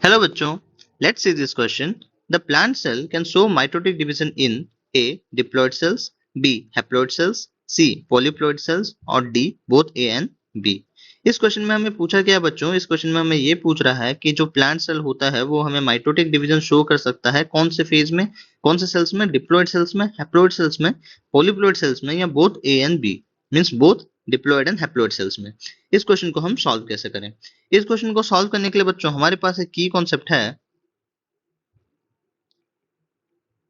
Hello बच्चों, let's see this question. The plant cell can show mitotic division in A. Diploid cells, B. Haploid cells, C. Polyploid cells और D. both A and B. इस question में हमें पूछा गया बच्चों, इस question में हमें ये पूछ रहा है कि जो प्लांट सेल होता है वो हमें माइटोटिक डिवीजन शो कर सकता है कौन से फेज में, कौन से सेल्स में, डिप्लॉइड सेल्स में, हैप्लॉइड सेल्स में, पॉलीप्लॉइड सेल्स में या both A and B, means both diploid and haploid cells में। इस क्वेश्चन को हम सॉल्व कैसे करें? इस क्वेश्चन को सॉल्व करने के लिए बच्चों हमारे पास एक की कॉन्सेप्ट है।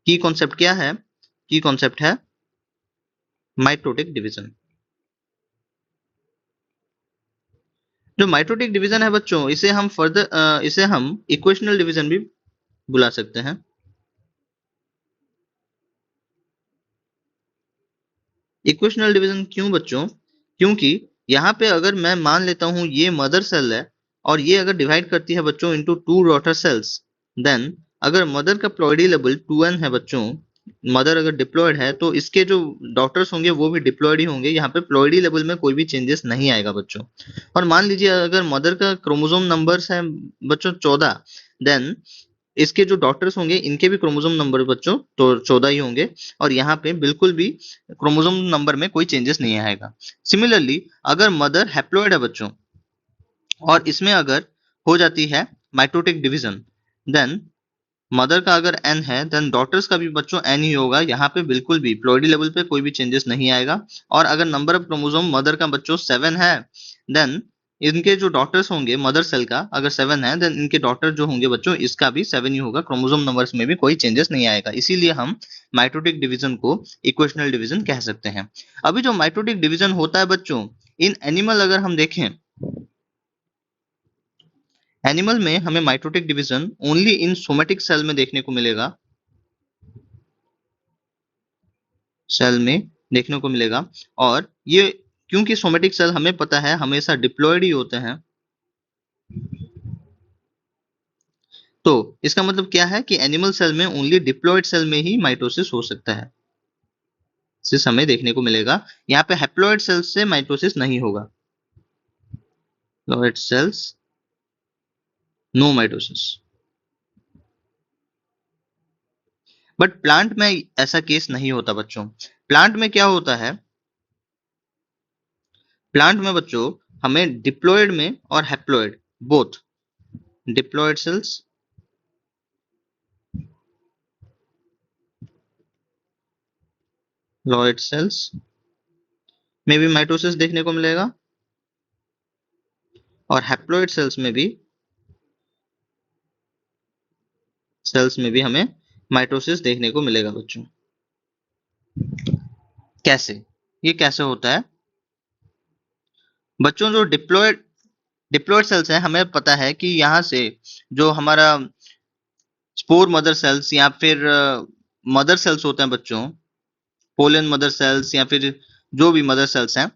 की कॉन्सेप्ट क्या है? की कॉन्सेप्ट है माइटोटिक डिवीजन। जो माइटोटिक डिवीजन है बच्चों, इसे हम इक्वेशनल डिवीजन भी बुला सकते हैं। इक्वेशनल डिवीजन क्यों बच्चों? क्योंकि यहाँ पे अगर मैं मान लेता हूँ ये मदर सेल है और ये अगर डिवाइड करती है बच्चों into two daughter cells, then अगर मदर का प्लॉइडी लेवल 2n है बच्चों, मदर अगर डिप्लॉयड है तो इसके जो डॉटर्स होंगे वो भी डिप्लॉयड ही होंगे। यहाँ पे प्लॉइडी लेवल में कोई भी चेंजेस नहीं आएगा बच्चों। और मान लीजिए अगर मदर का क्रोमोसोम नंबर्स है बच्चों 14, देन इसके जो डॉटर्स होंगे इनके भी क्रोमोसोम नंबर बच्चों तो 14 ही होंगे और यहाँ पे बिल्कुल भी क्रोमोसोम नंबर में कोई चेंजेस नहीं आएगा। सिमिलरली अगर मदर हैप्लॉइड है बच्चों और इसमें अगर हो जाती है माइटोटिक डिवीजन, देन मदर का अगर एन है देन डॉटर्स का भी बच्चों एन ही होगा। यहाँ पे बिल्कुल भी प्लॉइडी लेवल पे कोई भी चेंजेस नहीं आएगा। और अगर नंबर ऑफ क्रोमोसोम मदर का बच्चों 7 है, देन इनके जो डॉटर्स होंगे मदर सेल का अगर 7 है देन इनके डॉटर जो होंगे बच्चों इसका भी 7 ही होगा। क्रोमोसोम नंबर्स में भी कोई चेंजेस नहीं आएगा। इसीलिए हम माइटोटिक डिवीजन को इक्वेशनल डिवीजन कह सकते हैं। अभी जो माइटोटिक डिवीजन होता है बच्चों इन एनिमल अगर हम देखें, एनिमल में हमें mitotic division only in somatic cell में देखने को मिलेगा, सेल में देखने को मिलेगा। और ये क्योंकि सोमेटिक सेल हमें पता है हमेशा डिप्लॉयड ही होते हैं, तो इसका मतलब क्या है कि एनिमल सेल में ओनली डिप्लॉयड सेल में ही माइटोसिस हो सकता है, सिस हमें देखने को मिलेगा। यहाँ पे हैप्लॉयड सेल्स से माइटोसिस नहीं होगा, haploid cells no mitosis. But plant में ऐसा केस नहीं होता बच्चों। प्लांट में क्या होता है, प्लांट में बच्चों हमें डिप्लॉयड में और हैप्लॉयड बोथ, डिप्लॉयड सेल्स लॉयड सेल्स में भी माइटोसिस देखने को मिलेगा और हैप्लॉयड सेल्स में भी हमें माइटोसिस देखने को मिलेगा बच्चों। कैसे? ये कैसे होता है बच्चों? जो डिप्लॉयड सेल्स है हमें पता है कि यहाँ से जो हमारा स्पोर मदर सेल्स या फिर मदर सेल्स होते हैं बच्चों, पोलन मदर सेल्स या फिर जो भी मदर सेल्स हैं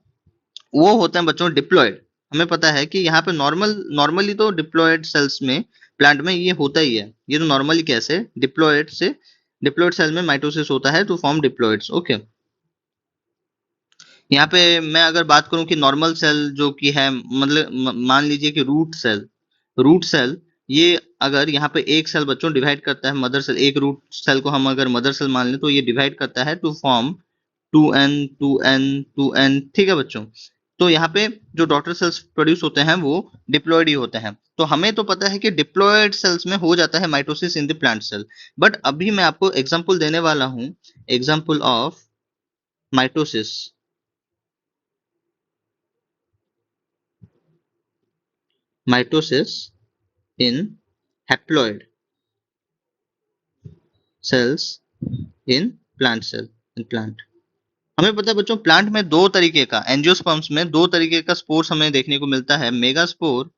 वो होते हैं बच्चों डिप्लॉयड। हमें पता है कि यहाँ पे नॉर्मली तो डिप्लॉयड सेल्स में प्लांट में ये होता ही है। ये तो नॉर्मली कैसे डिप्लॉयड सेल में माइटोसिस होता है टू फॉर्म डिप्लॉइड्स। ओके, यहाँ पे मैं अगर बात करूं कि नॉर्मल सेल जो कि है मतलब मान लीजिए कि रूट सेल ये अगर यहाँ पे एक सेल बच्चों डिवाइड करता है मदर सेल, एक रूट सेल को हम अगर मदर सेल मान लें तो ये डिवाइड करता है टू फॉर्म 2n, ठीक है बच्चों। तो यहाँ पे जो डॉटर सेल्स प्रोड्यूस होते हैं वो डिप्लॉयड ही होते हैं। तो हमें तो पता है कि डिप्लॉयड सेल्स में हो जाता है mitosis in the plant cell. But अभी मैं आपको एग्जांपल देने वाला हूं, example of mitosis, mitosis in haploid cells in plant. हमें पता है बच्चों प्लांट में दो तरीके का, एंजियोस्पर्म्स में दो तरीके का स्पोर्स हमें देखने को मिलता है, मेगास्पोर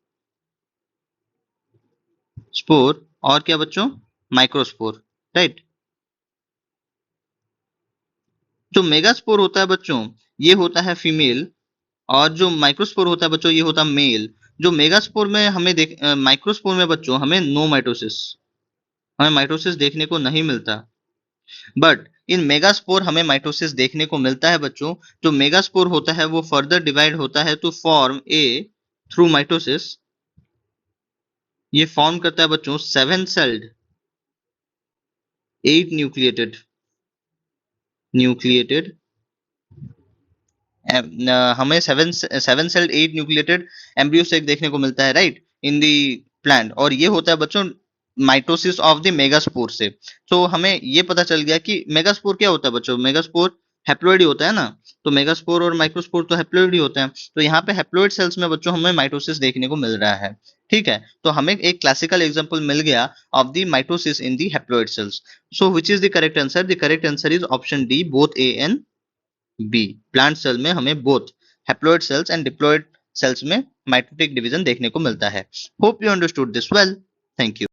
स्पोर और क्या बच्चों, माइक्रोस्पोर, राइट। जो मेगास्पोर होता है बच्चों ये होता है फीमेल और जो माइक्रोस्पोर होता है बच्चों ये होता है मेल। जो मेगास्पोर में हमें माइक्रोस्पोर में बच्चों हमें नो माइटोसिस, हमें माइटोसिस देखने को नहीं मिलता। बट इन मेगास्पोर हमें माइटोसिस देखने को मिलता है बच्चों। जो मेगास्पोर होता है वो फर्दर डिवाइड होता है to form a through mitosis, ये फॉर्म करता है बच्चों 7 सेल्ड 8 न्यूक्लिएटेड हमें सेवन सेल्ड 8 न्यूक्लिएटेड एम्ब्रियो से देखने को मिलता है, राइट, इन दी प्लांट। और ये होता है बच्चों माइटोसिस ऑफ द मेगास्पोर से। तो हमें ये पता चल गया कि मेगास्पोर क्या होता है बच्चों, मेगास्पोर हैप्लोइड ही होता है ना। तो मेगास्पोर और माइक्रोस्पोर तो हैप्लोइड ही होते हैं। तो यहाँ पे हैप्लोइड सेल्स में बच्चों हमें माइटोसिस देखने को मिल रहा है। ठीक है, तो हमें एक क्लासिकल एग्जांपल मिल गया of the mitosis in the haploid cells. So which is the correct answer? The correct answer is option D, both A and B. Plant cell में हमें both haploid cells and diploid cells में mitotic division देखने को मिलता है। Hope you understood this well. Thank you.